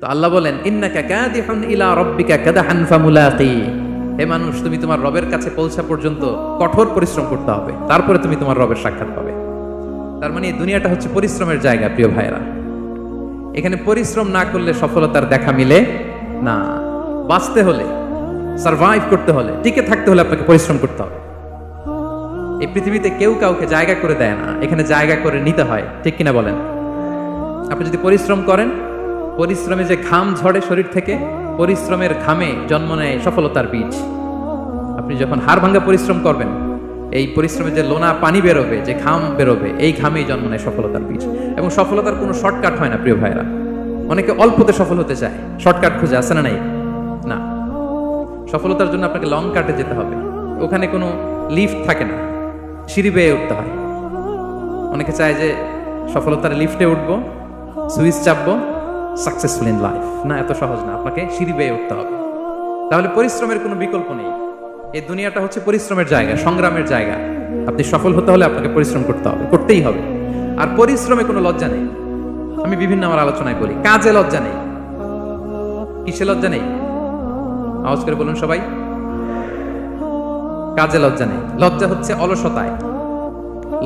তো আল্লাহ বলেন ইন্নাকা কাদিহুন ইলা রাব্বিকা কাদহান ফামুলাকি। হে মানুষ, তুমি তোমার রবের কাছে পৌঁছা পর্যন্ত কঠোর পরিশ্রম করতে হবে, তারপরে তুমি তোমার রবের সাক্ষাৎ পাবে। তার মানে এই দুনিয়াটা হচ্ছে পরিশ্রমের জায়গা। প্রিয় ভাইরা, এখানে পরিশ্রম না করলে সফলতার দেখা মিলে না। বাঁচতে হলে, সারভাইভ করতে হলে, টিকে থাকতে হলে আপনাকে পরিশ্রম করতে হবে। এই পৃথিবীতে কেউ কাউকে জায়গা করে দেয় না, এখানে জায়গা করে নিতে হয়। ঠিক কিনা বলেন? আপনি যদি পরিশ্রম করেন, পরিশ্রমে যে ঘাম ঝরে শরীর থেকে, পরিশ্রমের ঘামে জন্ম নেয় সফলতার বীজ। আপনি যখন হাড় ভাঙা পরিশ্রম করবেন, এই পরিশ্রমে যে লোনা পানি বেরোবে, যে ঘাম বেরোবে, এই ঘামেই জন্ম নেয় সফলতার বীজ। এবং সফলতার কোনো শর্টকাট হয় না প্রিয় ভাইরা। অনেকে অল্পতে সফল হতে চায়, শর্টকাট খুঁজে, আসে না? নাই না, সফলতার জন্য আপনাকে লং কাটে যেতে হবে। ওখানে কোনো লিফট থাকে না, সিঁড়ি বেয়ে উঠতে হয়। অনেকে চায় যে সফলতার লিফটে উঠবো, সুইচ চাপবো, সাকসেসফুল ইন লাইফ। না, এত সহজ না, আপনাকে সিঁড়ি বেয়ে উঠতে হবে। তাহলে পরিশ্রমের কোনো বিকল্প নেই। এই দুনিয়াটা হচ্ছে পরিশ্রমের জায়গা, সংগ্রামের জায়গা। আপনি সফল হতে হলে আপনাকে পরিশ্রম করতে হবে, করতেই হবে। আর পরিশ্রমে কোনো লজ্জা নেই। আমি বিভিন্ন আমার আলোচনায় বলি, কাজে লজ্জা নেই। কিসে লজ্জা নেই? আওয়াজ করে বলুন সবাই। কাজে লজ্জা নেই। লজ্জা হচ্ছে অলসতায়,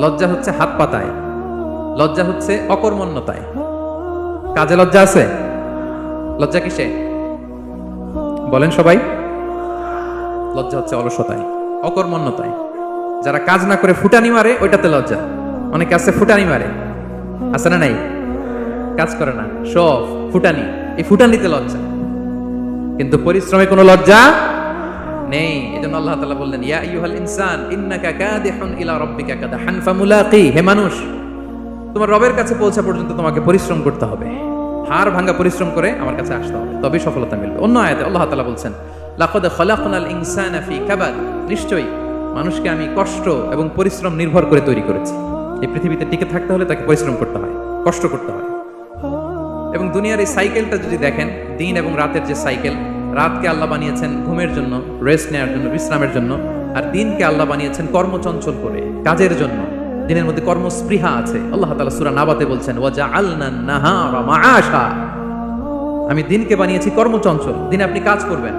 লজ্জা হচ্ছে হাত পাতায়, লজ্জা হচ্ছে অকর্মণ্যতায়। কাজে লজ্জা আছে? লজ্জা কিসে বলেন সবাই? লজ্জা হচ্ছে অলসতায়, অকর্মণ্যতায়। যারা কাজ না করে ফুটানি মারে, ওইটাতে লজ্জা। অনেকে আছে ফুটানি মারে, আছে না? নাই, কাজ করে না, সব ফুটানি। এই ফুটানিতে লজ্জা, কিন্তু পরিশ্রমে কোনো লজ্জা নেই। এজন্য আল্লাহ তাআলা বললেন ইয়া আইয়ুহাল ইনসান ইন্নাকা কাদিহুন ইলা রাব্বিকা কাদহান ফামুলাকি। হে মানুষ, তোমার রবের কাছে পৌঁছা পর্যন্ত তোমাকে পরিশ্রম করতে হবে। হাড় ভাঙা পরিশ্রম করে আমার কাছে আসতে হবে, তবেই সফলতা মিলবে। অন্য আয়াতে আল্লাহ তাআলা বলছেন লাকাদ খালাকনাল ইনসানা ফি কাবাদ। নিশ্চয়ই মানুষকে আমি কষ্ট এবং পরিশ্রম নির্ভর করে তৈরি করেছি। এই পৃথিবীতে টিকে থাকতে হলে তাকে পরিশ্রম করতে হয়, কষ্ট করতে হয়। এবং দুনিয়ার এই সাইকেলটা যদি দেখেন, দিন এবং রাতের যে সাইকেল, রাতকে আল্লাহ বানিয়েছেন ঘুমের জন্য, রেস্ট নেওয়ার জন্য, বিশ্রামের জন্য। আর দিনকে আল্লাহ বানিয়েছেন কর্মচঞ্চল করে, কাজের জন্য। দিনের মধ্যে কর্মস্পৃহা আছে। আল্লাহ তাআলা সূরা নাবাতে বলছেন ওয়াজআলনান নাহারা মাআশা। আমি দিনকে বানিয়েছি কর্মচঞ্চল। দিনে আপনি কাজ করবেন,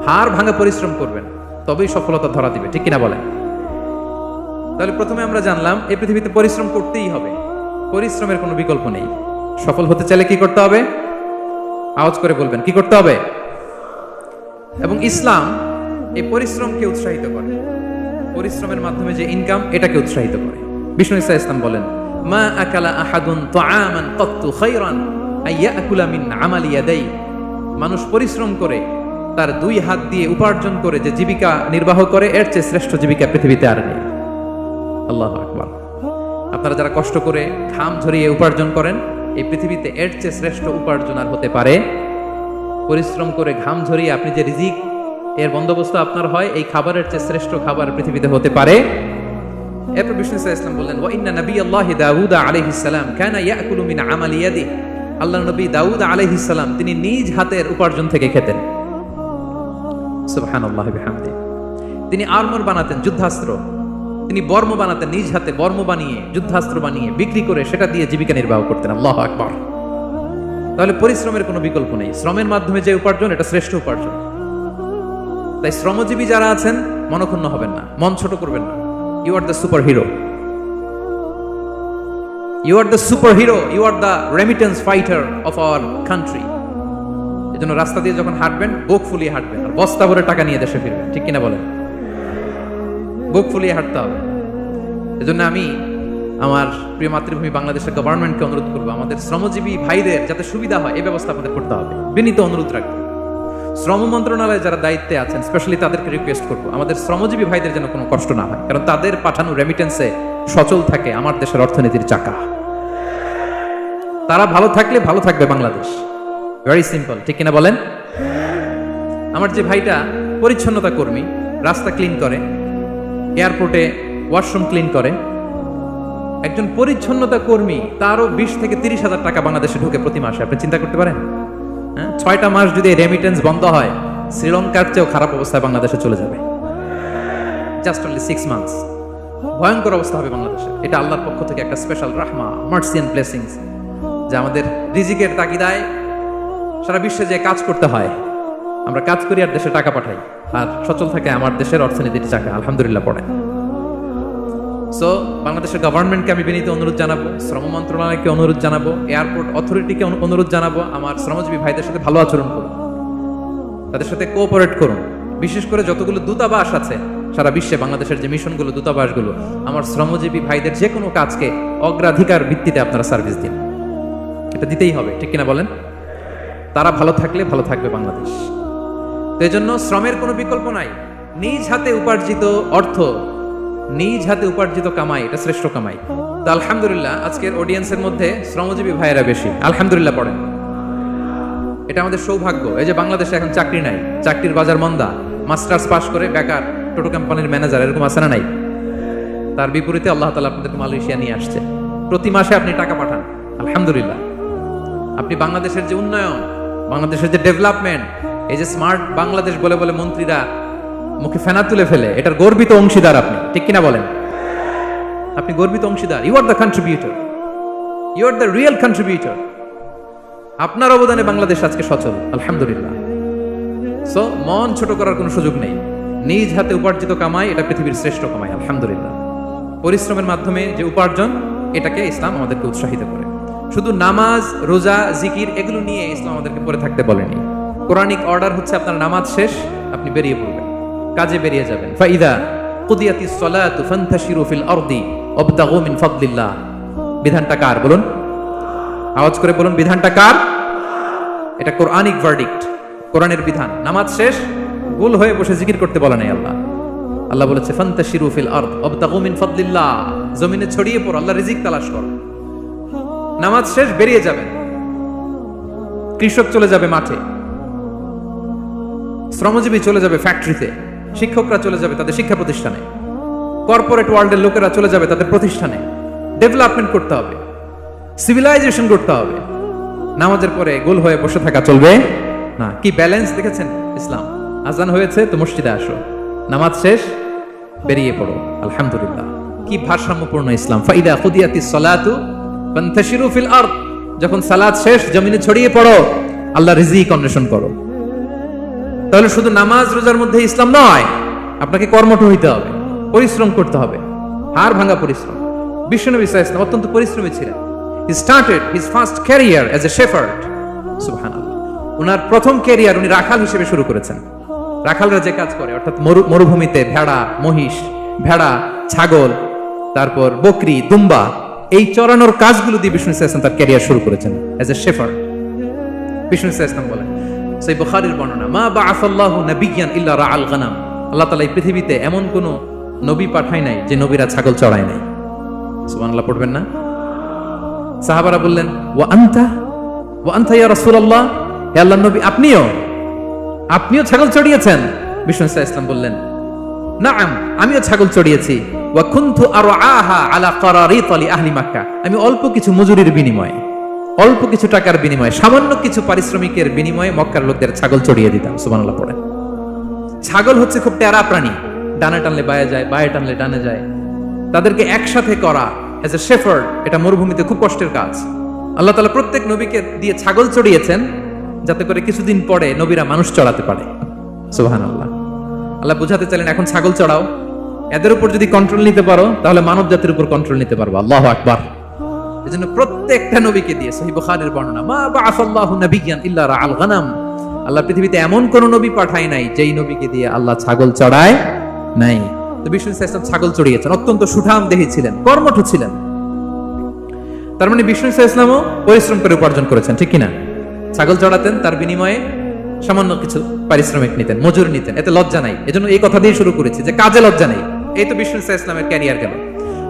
হাড় ভাঙা পরিশ্রম করবেন, তবেই সফলতা ধরা দিবে। ঠিক কিনা বলেন? তাহলে প্রথমে আমরা জানলাম এই পৃথিবীতে পরিশ্রম করতেই হবে, পরিশ্রমের কোনো বিকল্প নেই। সফল হতে চাইলে কি করতে হবে? আওয়াজ করে বলবেন, কি করতে হবে? এবং ইসলাম এই পরিশ্রমকে উৎসাহিত করে। পরিশ্রমের মাধ্যমে যে ইনকাম, এটাকে উৎসাহিত করে। বিষ্ণু ঈসা ইসলাম বলেন মা আকালা আহাদুন তাআমান কাত্তু খায়রান আইয়াকুলা মিন আমালি ইয়াদাই। মানুষ পরিশ্রম করে, তার দুই হাত দিয়ে উপার্জন করে যে জীবিকা নির্বাহ করে, এর চেয়ে শ্রেষ্ঠ জীবিকা পৃথিবীতে আর নেই। আল্লাহু আকবার। আপনারা যারা কষ্ট করে ঘাম ঝরিয়ে উপার্জন করেন, এই পৃথিবীতে এর চেয়ে শ্রেষ্ঠ উপার্জন আর হতে পারে? পরিশ্রম করে ঘাম ঝরিয়ে আপনি যে রিজিক এর বন্দোবস্ত আপনার হয়, এই খাবারের চেয়ে শ্রেষ্ঠ খাবার পৃথিবীতে হতে পারে? এরপর বিষ্ণু ইসলাম বললেন ওয়া ইন্না নাবিয়াল্লাহি দাউদ আলাইহিস সালাম কানা ইয়াকুলু মিন আমালি ইয়াদি। আল্লাহর নবী দাউদ আলাইহিস সালাম তিনি নিজ হাতের উপার্জন থেকে খেতেন। সুবহানাল্লাহি বিহামদি। তিনি আর্মর বানাতেন, যুদ্ধাস্ত্র। তিনি বর্ম বানাতেন, নিজ হাতে বর্ম বানিয়ে, যুদ্ধাস্ত্র বানিয়ে বিক্রি করে সেটা দিয়ে জীবিকা নির্বাহ করতেন। আল্লাহু আকবার। তাহলে পরিশ্রমের কোনো বিকল্প নেই। শ্রমের মাধ্যমে যে উপার্জন, এটা শ্রেষ্ঠ উপার্জন। তাই শ্রমজীবী যারা আছেন, মনক্ষুণ্ণ হবেন না, মন ছোট করবেন না। You are the super hero, you are the super hero, you are the remittance fighter of our country. এজন্য রাস্তা দিয়ে যখন হাঁটবেন, বুক ফুলিয়ে হাঁটবেন, আর বস্তা ভরে টাকা নিয়ে দেশে ফিরবেন। ঠিক কিনা বলেন? বুক ফুলিয়ে হাঁটতে হবে। এজন্য আমি আমার প্রিয় মাতৃভূমি বাংলাদেশের গভর্নমেন্টকে অনুরোধ করবো, আমাদের শ্রমজীবী ভাইদের যাতে সুবিধা হয়, এই ব্যবস্থা আমাদের করতে হবে। বিনীত অনুরোধ রাখবো। শ্রম মন্ত্রণালয়ে যারা দায়িত্বে আছেন, স্পেশালি তাদেরকে রিকোয়েস্ট করবো, আমাদের শ্রমজীবী ভাইদের যেন কোনো কষ্ট না হয়। কারণ তাদের পাঠানো রেমিটেন্সে সচল থাকে আমার দেশের অর্থনীতির চাকা। তারা ভালো থাকলে ভালো থাকবে বাংলাদেশ। Very simple. ঠিক কিনা বলেন? আমার যে ভাইটা পরিচ্ছন্নতা কর্মী, রাস্তা ক্লিন করে, এয়ারপোর্টে ওয়াশরুম ক্লিন করে, একজন পরিচ্ছন্নতা কর্মী, তারও 20 থেকে 30 হাজার টাকা বাংলাদেশে ঢুকে প্রতি মাসে। আপনি চিন্তা করতে পারেন? 6টা মাস যদি রেমিটেন্স বন্ধ হয়, শ্রীলঙ্কার চেয়েও খারাপ অবস্থায় বাংলাদেশে চলে যাবে। Just only 6 months. ভয়ঙ্কর অবস্থা হবে বাংলাদেশে। এটা আল্লাহর পক্ষ থেকে একটা স্পেশাল রাহমা, মার্সি এন্ড ব্লেসিংস, যে আমাদের রিজিকের তাগিদায় সারা বিশ্বে যে কাজ করতে হয়, আমরা কাজ করি আর দেশে টাকা পাঠাই, আর সচল থাকে আমার দেশের অর্থনীতির চাকা, আলহামদুলিল্লাহ পড়ে। সো বাংলাদেশের গভর্নমেন্টকে আমি বিনীত অনুরোধ জানাবো, শ্রম মন্ত্রণালয়কে অনুরোধ জানাবো, এয়ারপোর্ট অথরিটিকে অনুরোধ জানাবো, আমার শ্রমজীবী ভাইদের সাথে ভালো আচরণ করুন, তাদের সাথে কোঅপারেট করুন। বিশেষ করে যতগুলো দূতাবাস আছে সারা বিশ্বে, বাংলাদেশের যে মিশনগুলো, দূতাবাসগুলো, আমার শ্রমজীবী ভাইদের যে কোনো কাজকে অগ্রাধিকার ভিত্তিতে আপনারা সার্ভিস দিন। এটা দিতেই হবে, ঠিক কিনা বলেন? তারা ভালো থাকলে ভালো থাকবে বাংলাদেশ। তো এই জন্য শ্রমের কোনো বিকল্প নাই। নিজ হাতে উপার্জিত অর্থ, নিজ হাতে উপার্জিত কামাই, এটা শ্রেষ্ঠ কামাই। তো আলহামদুলিল্লাহ আজকের অডিয়েন্সের মধ্যে শ্রমজীবী ভাইয়েরা বেশি, আলহামদুলিল্লাহ পড়েন। এটা আমাদের সৌভাগ্য। এই যে বাংলাদেশে এখন চাকরি নাই, চাকরির বাজার মন্দা, মাস্টার্স পাস করে বেকার টোটো কোম্পানির ম্যানেজার, এরকম আছে না নাই? তার বিপরীতে আল্লাহ তাআলা আপনাদেরকে মালয়েশিয়া নিয়ে আসছে, প্রতি মাসে আপনি টাকা পাঠান, আলহামদুলিল্লাহ। আপনি বাংলাদেশের যে উন্নয়ন, বাংলাদেশের যে ডেভেলপমেন্ট, এই যে স্মার্ট বাংলাদেশ বলে বলে মন্ত্রীরা মুখে ফেনা তুলে ফেলে, এটার গর্বিত অংশীদার আপনি, ঠিক কিনা বলেন? আপনি গর্বিত অংশীদার। You are the contributor, you are the real contributor. আপনার অবদানে বাংলাদেশ আজকে সচল, আলহামদুলিল্লাহ। সো মন ছোট করার কোনো সুযোগ নেই। নিজ হাতে উপার্জিত কামাই, এটা পৃথিবীর শ্রেষ্ঠ কামাই, আলহামদুলিল্লাহ। পরিশ্রমের মাধ্যমে যে উপার্জন, এটাকে ইসলাম আমাদেরকে উৎসাহিত করে। শুধু নামাজ, রোজা, জিকির এগুলো নিয়ে ইসলাম আমাদেরকে পড়ে থাকতে বলেনি। কোরআনিক অর্ডার হচ্ছে আপনার নামাজ শেষ, আপনি বেরিয়ে পড়বেন, কাজে বেরিয়ে যাবেন। ফাইদা কুদিয়াতিস সালাতু ফান্তাশিরু ফিল আরদি ওয়াবতাগু মিন ফাদলিল্লাহ। বিধানটা কার বলুন? আওয়াজ করে বলুন, বিধানটা কার? এটা কোরআনিক ভার্ডিক্ট, কোরআনের বিধান। নামাজ শেষ, গোল হয়ে বসে জিকির করতে বলে নাই আল্লাহ। আল্লাহ বলেছে ফান্তাশিরু ফিল আরদ ওয়াবতাগু মিন ফাদলিল্লাহ, জমিনে ছড়িয়ে পড়ো, আল্লাহর রিজিক তালাশ করো। নামাজ শেষ, বেরিয়ে যাবেন। কৃষক চলে যাবে মাঠে, শ্রমজীবী চলে যাবে ফ্যাক্টরিতে, শিক্ষকরা চলে যাবে তাদের শিক্ষা প্রতিষ্ঠানে, কর্পোরেট ওয়ার্ল্ডের লোকেরা চলে যাবে তাদের প্রতিষ্ঠানে। ডেভেলপমেন্ট করতে হবে, সিভিলাইজেশন করতে হবে। নামাজের পরে গোল হয়ে বসে থাকা চলবে না। কি ব্যালেন্স দেখেছেন ইসলাম? আজান হয়েছে তো মসজিদে আসো, নামাজ শেষ বেরিয়ে পড়ো, আলহামদুলিল্লাহ। কি ভারসাম্যপূর্ণ ইসলাম। ফাইদা কুদিয়াতিস সালাতু ফান্তাশিরু ফিল আরদ, যখন সালাত শেষ জমিনে ছড়িয়ে পড়ো, আল্লাহ রিজিক অন্বেষণ করো। তাহলে শুধু নামাজ রোজার মধ্যে ইসলাম নয়, আপনাকে কর্মঠ হইতে হবে, পরিশ্রম করতে হবে, হাড় ভাঙা পরিশ্রম। বিশ্বনবী সাল্লাল্লাহু আলাইহি ওয়াসাল্লাম অত্যন্ত পরিশ্রমী ছিলেন। He started his first career as a shepherd. সুবহানাল্লাহ। ওনার প্রথম ক্যারিয়ার উনি রাখাল হিসেবে শুরু করেছেন। রাখালরা যে কাজ করে, অর্থাৎ মরুভূমিতে ভেড়া, মহিষ, ভেড়া, ছাগল, তারপর বকরি, দুম্বা, এই চরানোর কাজগুলো দিয়ে বিষ্ণু সাল্লাল্লাহু আলাইহি ওয়াসাল্লাম তার ক্যারিয়ার শুরু করেছেন এজ এ শেফার্ড। বিষ্ণু সাল্লাল্লাহু আলাইহি ওয়াসাল্লাম বলেন, সেই বুখারীর বর্ণনা, মা বাআসাল্লাহু নাবিয়্যান ইল্লা রাআল গানাম। আল্লাহ তাআলা এই পৃথিবীতে এমন কোন নবী পাঠায় নাই যে নবীরা ছাগল চড়ায় নাই। সুবহানাল্লাহ পড়বেন না? সাহাবারা বললেন, ওয়া আনতা ইয়া রাসূলুল্লাহ, হে আল্লাহর নবী, আপনিও ছাগল চড়িয়েছেন? বিষ্ণু সাল্লাল্লাহু আলাইহি ওয়াসাল্লাম বললেন, নাআম, আমিও ছাগল চড়িয়েছি। ওয়া কুনতু আরআহা আলা কারারিত লি আহলি মক্কা, আমি অল্প কিছু মজুরির বিনিময়ে, অল্প কিছু টাকার বিনিময়ে, সামান্য কিছু পারিশ্রমিকের বিনিময়ে মক্কার লোকদের ছাগল চড়িয়ে দিতাম। সুবহানাল্লাহ পড়ে। ছাগল হচ্ছে খুব টেরা প্রাণী, ডানে টানলে বায়ে যায়, বায়ে টানলে ডানে যায়। তাদেরকে একসাথে করা এজ এ শেফার্ড, এটা মরুভূমিতে খুব কষ্টের কাজ। আল্লাহ তাআলা প্রত্যেক নবীকে দিয়ে ছাগল চড়িয়েছেন যাতে করে কিছুদিন পরে নবীরা মানুষ চড়াতে পারে। সুবহানাল্লাহ। আল্লাহ বুঝাতে চাইলেন, এখন ছাগল চড়াও, এদের উপর যদি কন্ট্রোল নিতে পারো তাহলে মানব জাতির উপর কন্ট্রোল নিতে পারবো। আল্লাহু আকবার। এজন্য প্রত্যেকটা নবীকে দিয়ে, সহিহ বুখারীর বর্ণনা, মা বাআসাল্লাহু নাবিয়্যান ইল্লা রাআল গানাম, আল্লাহ পৃথিবীতে এমন কোন নবী পাঠায় নাই যেই নবীকে দিয়ে আল্লাহ ছাগল চড়ায় নাই। তো বিষ্ণু সাল্লাল্লাহু আলাইহি ওয়াসাল্লাম ছাগল চড়িয়েছেন, অত্যন্ত সুঠাম দেহী ছিলেন, কর্মঠ ছিলেন। তার মানে বিষ্ণু সাল্লাল্লাহু আলাইহি ওয়াসাল্লামও পরিশ্রম করে উপার্জন করেছেন, ঠিক কিনা? ছাগল চড়াতেন, তার বিনিময়ে সামান্য কিছু পারিশ্রমিক নিতেন, মজুরি নিতেন, এতে লজ্জা নাই। এজন্য এই কথা দিয়ে শুরু করেছি যে কাজে লজ্জা নেই। এই তো বিষ্ণু সাল্লাল্লাহু আলাইহি ওয়াসাল্লামের ক্যারিয়ার গেল।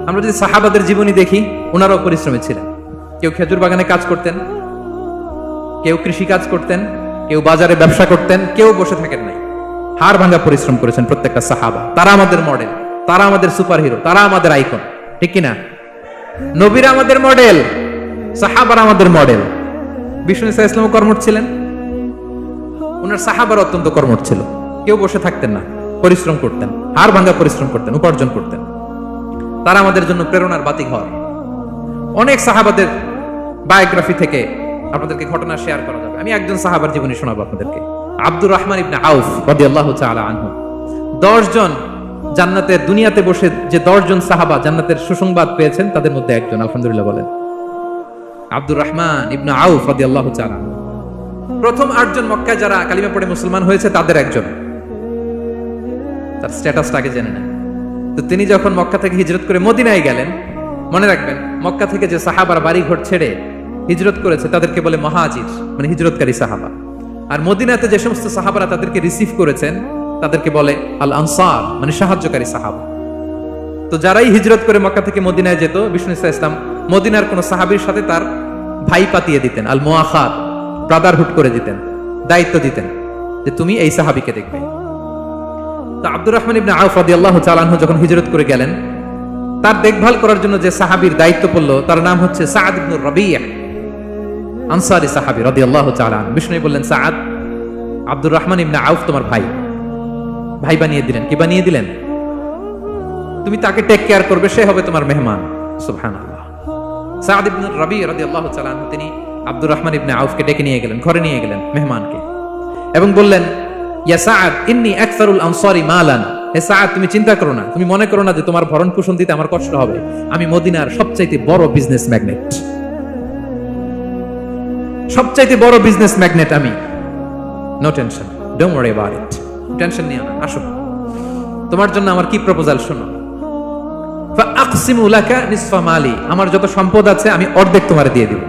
আমরা যদি সাহাবাদের জীবনী দেখি, ওনারাও পরিশ্রমী ছিলেন। কেউ খেজুর বাগানে কাজ করতেন, কেউ কৃষি কাজ করতেন, কেউ বাজারে ব্যবসা করতেন, কেউ বসে থাকেন নাই। হাড় ভাঙা পরিশ্রম করেছেন প্রত্যেকটা সাহাবা। তারা আমাদের মডেল, তারা আমাদের সুপার হিরো, তারা আমাদের আইকন, ঠিক কিনা? নবীরা আমাদের মডেল, সাহাবারা আমাদের মডেল। বিষ্ণু সাল্লাল্লাহু আলাইহি ওয়াসাল্লাম কর্মঠ ছিলেন, ওনার সাহাবারা অত্যন্ত কর্মঠ ছিল। কেউ বসে থাকতেন না, পরিশ্রম করতেন, হাড় ভাঙা পরিশ্রম করতেন, উপার্জন করতেন। তারা আমাদের জন্য প্রেরণার বাতিঘর। অনেক সাহাবাদের বায়োগ্রাফি থেকে আপনাদেরকে ঘটনা শেয়ার করা যাবে। আমি একজন সাহাবার জীবনী শোনাবো আপনাদেরকে। আব্দুর রহমান ইবনে আউফ রাদিয়াল্লাহু তাআলা আনহু, 10 জন জান্নাতের, দুনিয়াতে বসে যে 10 জন সাহাবা জান্নাতের সুসংবাদ পেয়েছেন তাদের মধ্যে একজন, আলহামদুলিল্লাহ বলেন। আব্দুর রহমান ইবনে আউফ রাদিয়াল্লাহু তাআলা আনহু প্রথম 8 জন মক্কায় যারা কালিমা পড়ে মুসলমান হয়েছে তাদের একজন। তার স্ট্যাটাসটাকে জেনে নেন। তো তিনি যখন মক্কা থেকে হিজরত করে মদিনায় গেলেন, মনে রাখবেন মক্কা থেকে যে সাহাবার বাড়ি ঘর ছেড়ে হিজরত করেছে তাদেরকে বলে মহাজির, মানে হিজরতকারী সাহাবা। আর মদিনাতে যে সমস্ত সাহাবারা তাদেরকে রিসিভ করেছেন তাদেরকে বলে আল আনসার, মানে সাহায্যকারী সাহাবা। তো যারাই হিজরত করে মক্কা থেকে মদিনায় যেত, বিষ্ণু ইসলাম মদিনার কোন সাহাবীর সাথে তার ভাই পাতিয়ে দিতেন, আল মুআখাত, ব্রাদারহুড করে দিতেন, দায়িত্ব দিতেন যে তুমি এই সাহাবীকে দেখবে। তো আব্দুর রহমান ইবনে আউফ রাদিয়াল্লাহু তাআলা আনহু যখন হিজরত করে গেলেন, তার দেখভাল করার জন্য যে সাহাবীর দায়িত্ব পড়লো তার নাম হচ্ছে সাআদ ইবনে রাবিয়া, আনসারী সাহাবী রাদিয়াল্লাহু তাআলা আনহু। বিষ্ণু বললেন, সাআদ, আব্দুর রহমান ইবনে আউফ তোমার ভাই, ভাই বানিয়ে দিলেন। কি বানিয়ে দিলেন? তুমি তাকে টেক কেয়ার করবে, সে হবে তোমার মেহমান। সুবহানাল্লাহ। সাআদ ইবনে রাবিয়া রাদিয়াল্লাহু তাআলা আনহু তিনি আব্দুর রহমান ইবনে আউফকে ডেকে নিয়ে গেলেন, ঘরে নিয়ে গেলেন মেহমানকে, এবং বললেন, ইয়া সাআদ ইন্নী আকসারুল আনসারি মালান। হে সাআদ, তুমি চিন্তা করো না, তুমি মনে করো না যে তোমার ভরণ পোষণ দিতে আমার কষ্ট হবে। আমি মদিনার সবচাইতে বড় বিজনেস ম্যাগনেট, সবচাইতে বড় বিজনেস ম্যাগনেট আমি। No tension, don't worry about it. Tension নিও না, আসো তোমার জন্য আমার কি প্রপোজাল শোনো। ফাআকসিমু লাকা নিসফা মালি, আমার যত সম্পদ আছে আমি অর্ধেক তোমারে দিয়ে দিব।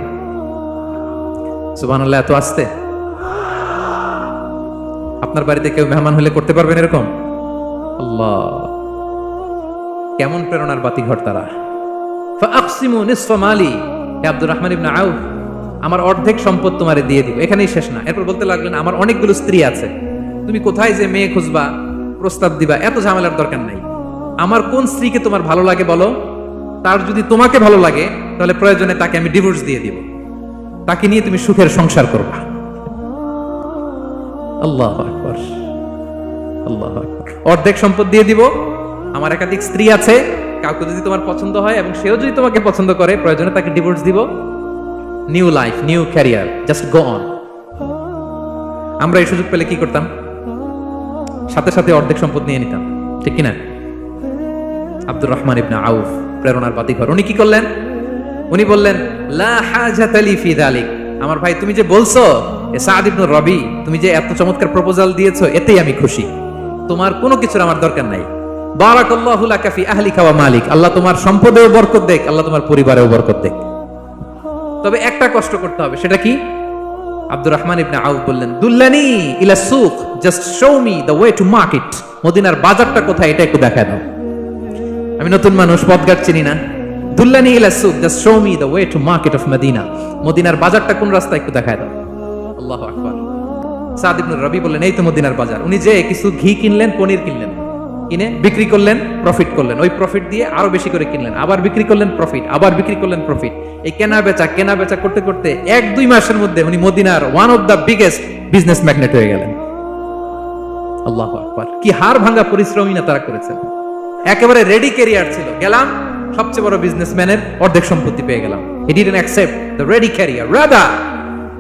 সুবহানাল্লাহ, এত আস্তে। আপনার বাড়িতে কেউ মেহমান হলে করতে পারবেন এরকম? আল্লাহ, কেমন প্রেরণার বাতিঘর তারা। ফাআকসিমু নিসফা মালি, হে আব্দুর রহমান ইবনে আউফ, আমার অর্ধেক সম্পদ তোমারে দিয়ে দিব। এখানেই শেষ না, এরপর বলতে লাগলেন, আমার অনেকগুলো স্ত্রী আছে, তুমি কোথায় যে মেয়ে খুঁজবা, প্রস্তাব দিবা, এত ঝামেলার দরকার নাই। আমার কোন স্ত্রীকে তোমার ভালো লাগে বলো, তার যদি তোমাকে ভালো লাগে তাহলে প্রয়োজনে তাকে আমি ডিভোর্স দিয়ে দিব, তাকে নিয়ে তুমি সুখের সংসার করবা। আল্লাহু আকবার, আল্লাহু আকবার। অর্ধেক সম্পদ দিয়ে দিব, আমার একাধিক স্ত্রী আছে, কাউকে যদি তোমার পছন্দ হয় এবং সেও যদি তোমাকে পছন্দ করে প্রয়োজনে তাকে ডিভোর্স দিব। New life, new career, just go on. আমরা এই সুযোগ পেলে কি করতাম? সাথে সাথে অর্ধেক সম্পদ নিয়ে নিতাম, ঠিক কিনা? আব্দুর রহমান ইবনে আউফ প্রেরণার বাতিঘর। উনি কি করলেন? উনি বললেন, লা হাজাতা লি ফি যালিক, আমার ভাই তুমি যে বলছো এ সাআদ ইবনে রাবি, তুমি যে এত চমৎকার প্রপোজাল দিয়েছো, এতেই আমি খুশি, তোমার কোনো কিছুর আমার দরকার নাই। বারাকাল্লাহু লাকা ফি আহলিকা ওয়া মালিক, আল্লাহ তোমার সম্পদেও বরকত দেখ, আল্লাহ তোমার পরিবারেও বরকত দেখ। তবে একটা কষ্ট করতে হবে, সেটা কি? আব্দুর রহমান ইবনে আউফ বললেন, দুল্লানি ইলা সুক, just show me the way to market. মদিনার বাজারটা কোথায় এটা একটু দেখায় দাও। আমি নতুন মানুষ, পথঘাট চিনি না। দুল্লানি ইলা সুক, just show me the way to market of Medina. মদিনার বাজারটা কোন রাস্তা একটু দেখায় দাও। আল্লাহু আকবার। সাদ ইবনে রাবি বললেন, এই তো মদিনার বাজার। উনি যে কিছু ঘি কিনলেন, পনির কিনলেন, কিনে বিক্রি করলেন, প্রফিট করলেন। ওই প্রফিট দিয়ে আরো বেশি করে কিনলেন, আবার বিক্রি করলেন, প্রফিট, আবার বিক্রি করলেন, প্রফিট। এই কেনা বেচা করতে করতে 1-2 মাসের মধ্যে উনি মদিনার one of the biggest business magnate হয়ে গেলেন। আল্লাহু আকবার। কি হাড় ভাঙা পরিশ্রমী না তারা করেছেন। একেবারে রেডি ক্যারিয়ার ছিল, গেলাম সবচেয়ে বড় বিজনেসম্যানের অর্ধেক সম্পত্তি পেয়ে গেলাম। He didn't accept the ready career, rather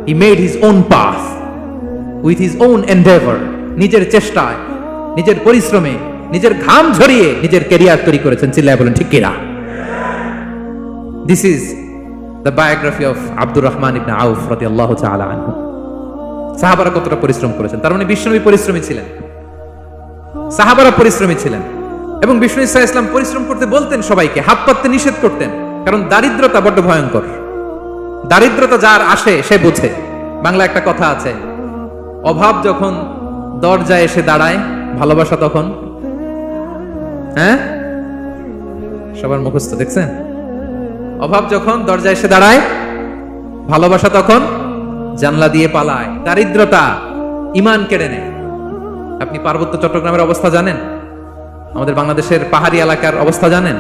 he made his own path with his own endeavor. নিজের চেষ্টায়, নিজের পরিশ্রমে, নিজের ঘাম ঝরিয়ে নিজের ক্যারিয়ার তৈরি করেছেন। চিল্লায় বলেন ঠিক কিনা? This is the biography of Abdur Rahman ইবনে আউফ রাদিয়াল্লাহু তাআলা আনহু। সাহাবারা কতটা পরিশ্রম করেছেন, তার মানে বিশ্বনবী পরিশ্রমী ছিলেন, সাহাবারা পরিশ্রমী ছিলেন। এবং বিষ্ণু ইসলাম পরিশ্রম করতে বলতেন সবাইকে, হাত পাততে নিষেধ করতেন, কারণ দারিদ্রতা বড্ড ভয়ঙ্কর। দারিদ্রতা যার আসে সে বোঝে। বাংলা একটা কথা আছে, অভাব যখন দরজায় এসে দাঁড়ায়, ভালোবাসা তখন, হ্যাঁ সবার মুখস্থ, দেখছেন? অভাব যখন দরজায় এসে দাঁড়ায়, ভালোবাসা তখন জানলা দিয়ে পালায়। দারিদ্রতা ঈমান কেড়ে নেয়। আপনি পার্বত্য চট্টগ্রামের অবস্থা জানেন? আমাদের বাংলাদেশের পাহাড়ি এলাকার অবস্থা জানেন?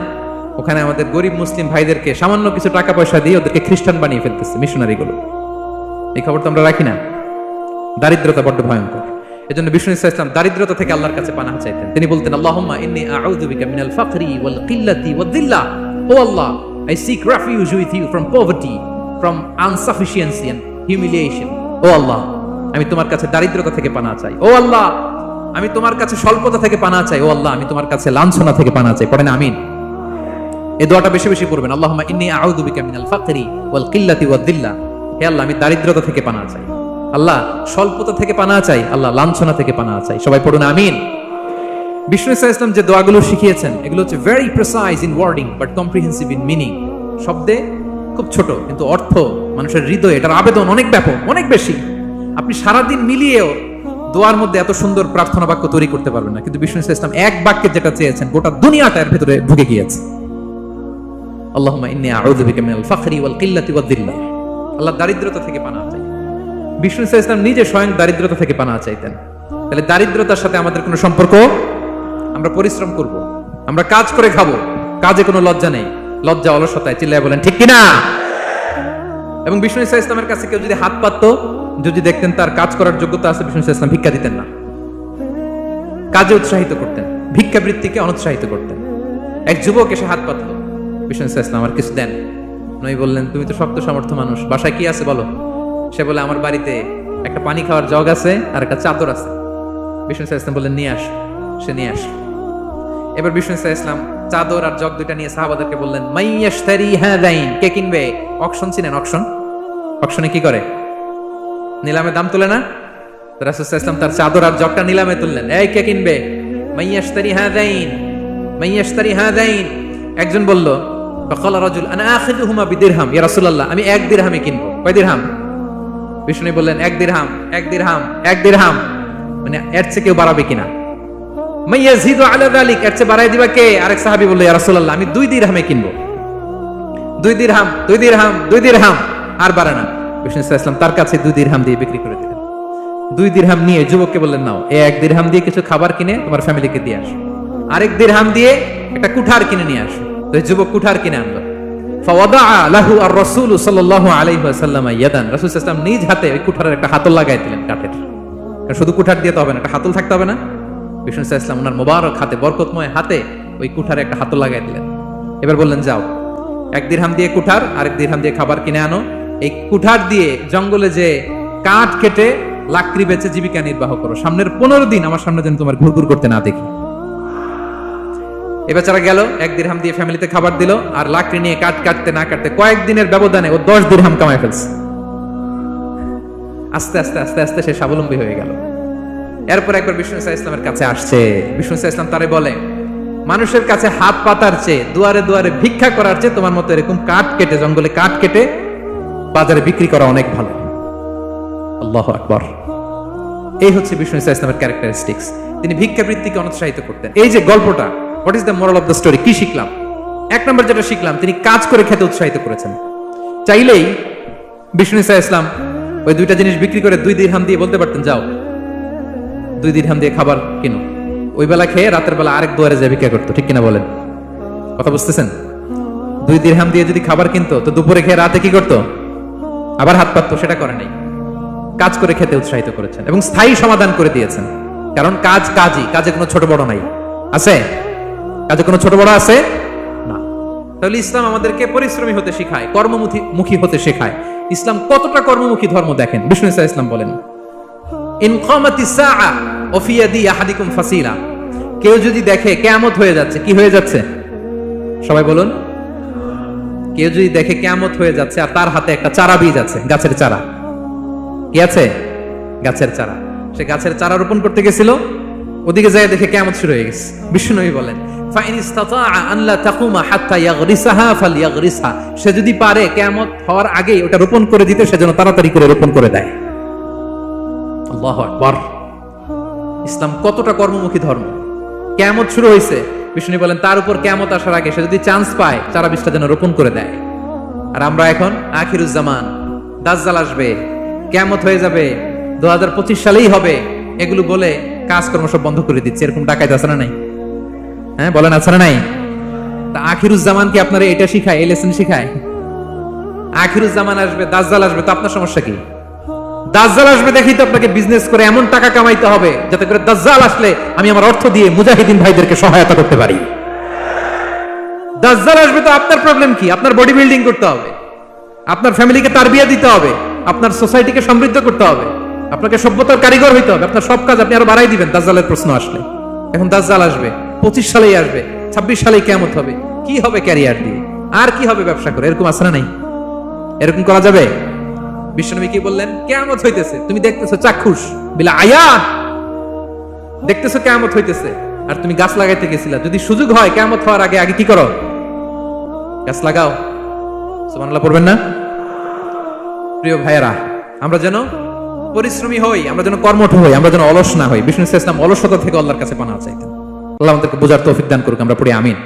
ওখানে আমাদের গরিব মুসলিম ভাইদেরকে সামান্য কিছু টাকা পয়সা দিয়ে ওদেরকে খ্রিস্টান বানিয়ে ফেলতেছে মিশনারি গুলো। এই খবর তো আমরা রাখি না। দারিদ্রতা বড্ড ভয়ঙ্কর। এজন্য বিষ্ণু ইসলাম দারিদ্রতা থেকে আল্লাহর কাছে পানাহ চাইতেন। তিনি বলতেন, আল্লাহুম্মা ইন্নী আউযু বিকা মিনাল ফাকরি ওয়াল কিল্লাতি ওয়াদ-দিল্লাহ। ও আল্লাহ, I seek refuge with you from poverty, from insufficiency and humiliation. ও আল্লাহ, আমি তোমার কাছে দারিদ্রতা থেকে পানা চাই। ও আল্লাহ, আমি তোমার কাছে স্বল্পতা থেকে পানা চাই। ও আল্লাহ, আমি তোমার কাছে লাঞ্ছনা থেকে পানা চাই। পড়েন আমিন। এই দোয়াটা বেশি বেশি পড়বেন। আল্লাহুম্মা ইন্নী আউযু বিকা মিনাল ফাকরি ওয়াল কিল্লাতি ওয়াদ দিল্লা। হে আল্লাহ, আমি দারিদ্রতা থেকে পানা চাই। আল্লাহ, স্বল্পতা থেকে পানা চাই। আল্লাহ, লাঞ্ছনা থেকে পানা চাই। সবাই পড়ুন আমিন। বিষ্ণু সাল্লাল্লাহু আলাইহি ওয়াসাল্লাম যে দোয়াগুলো শিখিয়েছেন, এগুলো হচ্ছে very precise in wording but comprehensive in meaning. শব্দে খুব ছোট, কিন্তু অর্থ মানুষের হৃদয়ে এটার আবেদন অনেক ব্যাপক, অনেক বেশি। আপনি সারাদিন মিলিয়েও দোয়ার মধ্যে এত সুন্দর প্রার্থনা বাক্য তৈরি করতে পারবেন না, কিন্তু বিষ্ণু সাল্লাল্লাহু আলাইহি ওয়াসাল্লাম এক বাক্যে যেটা চেয়েছেন, গোটা দুনিয়াটা এর ভিতরে ঢুকে গিয়েছে। আল্লাহুম্মা ইন্নী আউযু বিকা মিনাল ফাকরি ওয়াল কিল্লাতি ওয়াদ দিল্লা। আল্লাহ, দারিদ্রতা থেকে পানা চাই। বিষ্ণু সাল্লাল্লাহু আলাইহি ওয়াসাল্লাম নিজে স্বয়ং দারিদ্রতা থেকে পানা চাইতেন। তাহলে দারিদ্রতার সাথে আমাদের কোনো সম্পর্ক? আমরা পরিশ্রম করব, আমরা কাজ করে খাবো, কাজে কোনো লজ্জা নেই। লজ্জা অলসতায়, চিল্লায় বলেন ঠিক কিনা? এবং বিষ্ণু সাল্লাল্লাহু আলাইহি ওয়াসাল্লামের কাছে কেউ যদি হাত পাততো, যদি দেখতেন তার কাজ করার যোগ্যতা আছে, বিষ্ণু সাল্লাল্লাহু আলাইহি ওয়াসাল্লাম ভিক্ষা দিতেন না, কাজে উৎসাহিত করতেন, ভিক্ষাবৃত্তিকে অনুৎসাহিত করতেন। এক যুবক এসে হাত পাতলো, বিষ্ণু সাল্লাল্লাহু আলাইহি ওয়াসাল্লাম আমার কিছু দেন। নবী বললেন, তুমি তো শক্ত সামর্থ্য মানুষ, বাসায় কি আছে বলো? সে বলে, আমার বাড়িতে একটা পানি খাওয়ার জগ আছে আর একটা চাদর আছে। বিষ্ণু সাল্লাল্লাহু আলাইহি ওয়াসাল্লাম বললেন, নিয়ে আস। সে নিয়ে আস। এবার বিষ্ণু সাল্লাল্লাহু আলাইহি ওয়াসাল্লাম চাদর আর জগ দুইটা নিয়ে সাহাবাদেরকে বললেন, মাইয়াশতারি হাযাইন, কে কিনবে? অকশন চিনেন? অকশন, অকশনে কি করে? নিলামে দাম তোলে না? রাসূল সাল্লাল্লাহু আলাইহি ওয়াসাল্লাম তার চাদর আর জগটা নিলামে তুললেন। এই কে কিনবে? মাইয়াশতারি হাযাইন, মাইয়াশতারি হাযাইন। একজন বলল, ফাকালা রাজুল আনা আখিযুহুমা বিদিরহাম, ইয়া রাসূলুল্লাহ, আমি 1 দিরহামে কিনবো। কয় দিরহাম? বিষ্ণু বললেন, 1 দিরহাম, 1 দিরহাম, 1 দিরহাম। মানে এর চেয়ে কেউ বাড়াবে কিনা? মাইয়াজিদু আলা যালিক, এর চেয়ে বাড়াই দিবা কে? আরেক সাহাবী বলল, ইয়া রাসূলুল্লাহ, আমি 2 দিরহামে কিনবো। 2 দিরহাম, 2 দিরহাম, 2 দিরহাম, আর বাড়ে না। বিষ্ণু সাল্লাল্লাহু আলাইহি ওয়াসাল্লাম তার কাছে 2 দিরহাম দিয়ে বিক্রি করে দিলেন। 2 দিরহাম নিয়ে যুবককে বললেন, নাও, এই 1 দিরহাম দিয়ে কিছু খাবার কিনে তোমার ফ্যামিলিকে দিয়ে আসো, আরেক দিরহাম দিয়ে একটা কুঠার কিনে নিয়ে আসো। তো যুবক কুঠার কিনে আনলো। ফাওয়াদাআ লাহু আর-রাসূল সাল্লাল্লাহু আলাইহি ওয়াসাল্লাম ইয়াদান, রাসূল সাল্লাল্লাহু আলাইহি ওয়াসাল্লাম নিজ হাতে ওই কুঠারের একটা হাতল লাগাই দিলেন কাঠের। কারণ শুধু কুঠার দিয়ে তো হবে না, একটা হাতল থাকতে হবে না? বিষ্ণু সাল্লাল্লাহু আলাইহি ওয়াসাল্লাম ওনার মোবারক হাতে, বরকতময় হাতে ওই কুঠারে একটা হাতল লাগাই দিলেন। এবার বললেন, যাও, 1 দিরহাম দিয়ে কুঠার, আরেক দিরহাম দিয়ে খাবার কিনে আনো। এই কুঠার দিয়ে জঙ্গলে যে কাঠ কেটে লাকড়ি বেচে জীবিকা নির্বাহ করো। সামনের 15 দিন আমার সামনে যেন তোমার ঘুরঘুর করতে না দেখি। এ বেচারা গেল, 1 দিরহাম দিয়ে ফ্যামিলিতে খাবার দিল, আর লাকড়ি নিয়ে কাঠ কাটতে না কাটতে কয়েকদিনের ব্যবধানে ও 10 দিরহাম কামাই ফেলছে। আস্তে আস্তে আস্তে আস্তে সে স্বাবলম্বী হয়ে গেল। এরপর একবার বিষ্ণু সাল্লাল্লাহু আলাইহি ওয়াসাল্লামের কাছে আসছে। বিষ্ণু সাল্লাল্লাহু আলাইহি ওয়াসাল্লাম তারে বলে, মানুষের কাছে হাত পাতার চেয়ে, দুয়ারে দুয়ারে ভিক্ষা করার চেয়ে তোমার মতো এরকম কাঠ কেটে, জঙ্গলে কাঠ কেটে বাজারে বিক্রি করা অনেক ভালো। আল্লাহু আকবার। এই হচ্ছে বিষ্ণু সাল্লাল্লাহু আলাইহি ওয়াসাল্লামের ক্যারেক্টারিস্টিক্স। তিনি ভিক্ষাবৃত্তিকে অনুৎসাহিত করতেন। এই যে গল্পটা, what is the moral of the story? কি শিখলাম? 1 নম্বর যেটা শিখলাম, তিনি কাজ করে খেতে উৎসাহিত করেছেন। চাইলেই বিষ্ণু সাল্লাল্লাহু আলাইহি ওয়াসাল্লাম ওই 2টা জিনিস বিক্রি করে 2 দিরহাম দিয়ে বলতে পারতেন, যাও 2 দিরহাম দিয়ে খাবার কিনো। ওই বেলা খেয়ে রাতের বেলা আরেক দুয়ারে যায় ভিক্ষা করতো, ঠিক কিনা বলেন? কথা বুঝতেছেন? 2 দিরহাম দিয়ে যদি খাবার কিনতো, তো দুপুরে খেয়ে রাতে কি করতো? আবার হাত পাততো। সেটা করে নাই, কাজ করে খেতে উৎসাহিত করেছেন এবং স্থায়ী সমাধান করে দিয়েছেন। কারণ কাজ কাজই, কাজে কোনো ছোট বড় নাই। আছে? কাজে কোনো ছোট বড় আছে না। তাহলে ইসলাম আমাদেরকে পরিশ্রমী হতে শেখায়, কর্মমুখী হতে শেখায়। ইসলাম কতটা কর্মমুখী ধর্ম দেখেন। বিষ্ণু সাল্লাল্লাহু আলাইহি ওয়াসাল্লাম বলেন, ইন কামাতিস সাআ ওয়া ফি ইয়াদি আহাদিকুম ফাসিলা, কেউ যদি দেখে কিয়ামত হয়ে যাচ্ছে, কি হয়ে যাচ্ছে? সবাই বলুন। কেউ যদি দেখে কিয়ামত হয়ে যাচ্ছে আর তার হাতে একটা চারা বীজ আছে, গাছের চারা, কি আছে? গাছের চারা। সে গাছের চারা রোপণ করতে গেছিল, ওদিকে যায় দেখে কিয়ামত শুরু হয়ে গেছে। বিষ্ণু বলেন, ফাইন ইসতাতাআ আন লা তাকুমা হাত্তা ইয়াগরিসাহা ফালইয়াগরিসহা, সে যদি পারে কিয়ামত হওয়ার আগেই ওটা রোপণ করে দিতে, সেজন্য তাড়াতাড়ি করে রোপণ করে দেয়। আল্লাহু আকবার। ইসলাম কতটা কর্মমুখী ধর্ম। কিয়ামত শুরু হয়েছে, বিষ্ণু বলেন তার উপর কিয়ামত আসার আগে সে যদি চান্স পায়, চারা বীজটা যেন রোপণ করে দেয়। আর আমরা এখন আখিরুজ জামান, দাজ্জাল আসবে, কিয়ামত হয়ে যাবে, 2025 সালেই হবে, এগুলো বলে কাজকর্ম সব বন্ধ করে দিচ্ছে। এরকম ডাকাইত আছে না নাই? হ্যাঁ বলেন, আছে না নাই? তা আখিরুজ জামান কি আপনারা এটা শিখায়, এই লেসন শিখায়? আখিরুজ জামান আসবে, দাজ্জাল আসবে, তো আপনার সমস্যা কি? দাজ্জাল আসবে দেখি তো আপনাকে বিজনেস করে এমন টাকা কামাইতে হবে যাতে করে দাজ্জাল আসলে আমি আমার অর্থ দিয়ে মুজাহিদিন ভাইদেরকে সহায়তা করতে পারি। দাজ্জাল আসবে তো আপনার প্রবলেম কি? আপনার বডি বিল্ডিং করতে হবে, আপনার ফ্যামিলিকে তারবিয়া দিতে হবে, আপনার সোসাইটিকে সমৃদ্ধ করতে হবে, আপনাকে সভ্যতার কারিগর হইতে হবে। আপনার সব কাজ আপনি আরো বাড়াই দিবেন দাজ্জালের প্রশ্ন আসলে। এখন দাজ্জাল আসবে, 25 সালেই আসবে, 26 সালেই কিয়ামত হবে। কি হবে ক্যারিয়ার দিয়ে, আর কি হবে ব্যবসা করে? এরকম আছে না নাই? এরকম করা যাবে? বিশ্বনবী কি বললেন? কিয়ামত হইতেছে, তুমি দেখতেছো চাক্ষুষ বিলা আয়াত, দেখতেছো কিয়ামত হইতেছে, আর তুমি গাছ লাগাইতে গেছিলা। যদি সুযোগ হয় কিয়ামত হওয়ার আগে আগে কি করো? গাছ লাগাও। সুবহানাল্লাহ পড়বেন না? প্রিয় ভাইয়েরা, আমরা যেন পরিশ্রমী হই, আমরা যেন কর্মঠ হই, আমরা যেন অলস না হই। বিষ্ণু ইসলাম অলসতা থেকে আল্লাহর কাছে পানা চাইতেন। আল্লাহ আমাদেরকে বোঝার তৌফিক দান করুক। আমরা পড়ি আমিন।